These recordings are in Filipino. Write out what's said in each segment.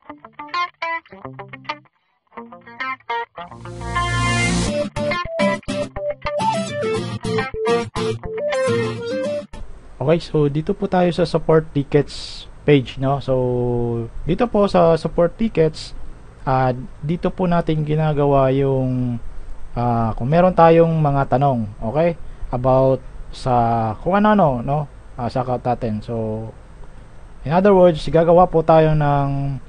Okay, so dito po tayo sa support tickets page, no? So dito po sa support tickets, dito po natin ginagawa yung kung meron tayong mga tanong, okay? About sa kung ano-ano, no? Sa account natin. So in other words, gagawa po tayo ng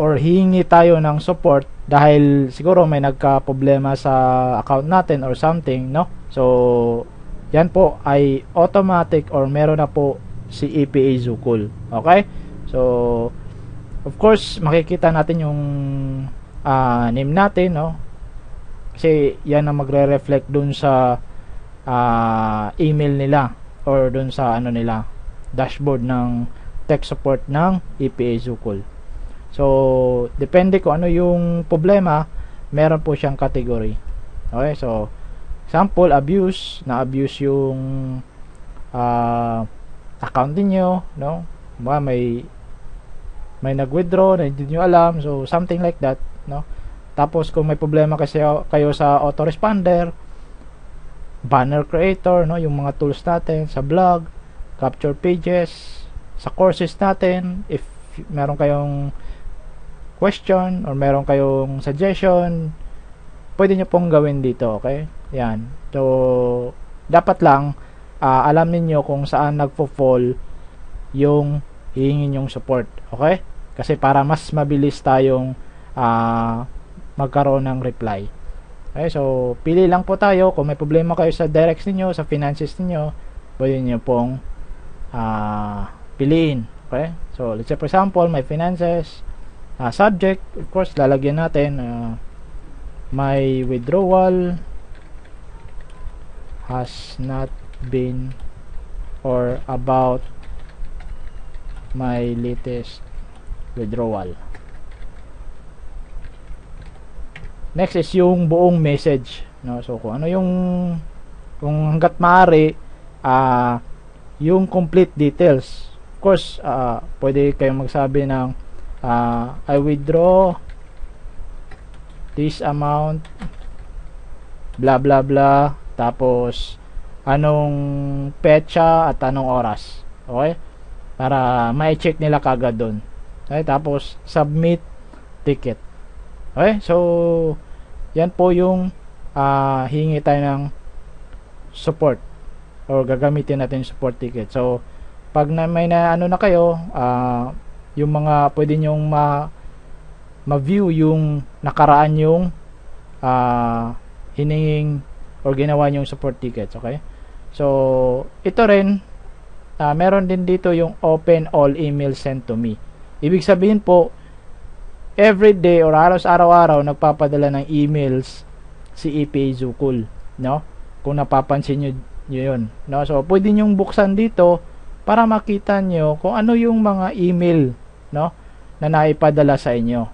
or hihingi tayo ng support dahil siguro may nagka-problema sa account natin or something, no? So yan po ay automatic or meron na po si EPA Zukul. Okay? So of course, makikita natin yung name natin, no? Kasi yan ang magre-reflect dun sa email nila or dun sa ano nila, dashboard ng tech support ng EPA Zukul. So depende kung ano yung problema, meron po siyang category. Okay? So example, abuse, na-abuse yung account niyo, no? May nag-withdraw na hindi niyo alam, so something like that, no? Tapos kung may problema kasi kayo sa autoresponder, banner creator, no, yung mga tools natin sa blog, capture pages, sa courses natin, if meron kayong question or meron kayong suggestion, pwede nyo pong gawin dito, okay? Yan. So dapat lang alam niyo kung saan nagfo-fall yung hihingin yung support, okay? Kasi para mas mabilis tayong magkaroon ng reply. Okay, so pili lang po tayo. Kung may problema kayo sa directs niyo, sa finances niyo, pwede niyo pong piliin. Okay? So let's say for example, my finances, subject, of course, lalagyan natin my withdrawal has not been or about my latest withdrawal. Next is yung buong message, no? So kung ano yung, kung hangga't maaari, yung complete details. Of course, pwede kayong magsabi ng I withdraw this amount blah blah blah, tapos anong petsa at anong oras, okay, para ma-check nila kagad doon. Okay, tapos submit ticket. Okay, so yan po yung hingi tayo ng support or gagamitin natin yung support ticket. So pag may na ano na kayo, yung mga pwede nyong ma-view yung nakaraan yung hininging or ginawa nyong support tickets. Okay, so ito rin, meron din dito yung open all email sent to me. Ibig sabihin po, every day or araw-araw nagpapadala ng emails si EPA Zukul, no? Kung napapansin nyo yun, no? So pwede nyong buksan dito para makita nyo kung ano yung mga email, no, na naipadala sa inyo.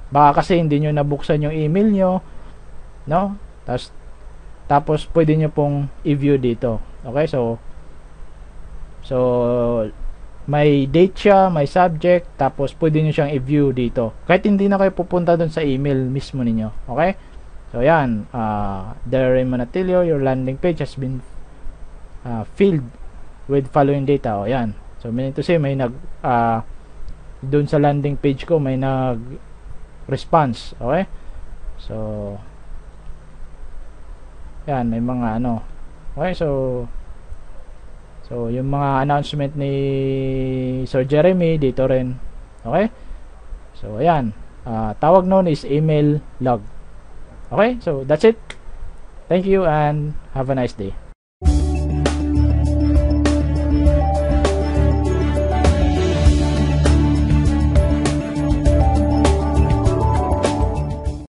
Baka kasi hindi nyo nabuksan yung email nyo, no? Tapos pwede nyo pong i-view dito. Okay, so may date siya, may subject, tapos pwede nyo siyang i-view dito kahit hindi na kayo pupunta dun sa email mismo ninyo. Okay, so yan, Darren Manatilio, your landing page has been filled with following data. O yan, so meaning to say, may dun sa landing page ko may nag response. Okay, so yan, may mga ano. Okay, so yung mga announcement ni Sir Jeremy dito rin. Okay, so ayan, tawag noon is email log. Okay, so that's it. Thank you and have a nice day.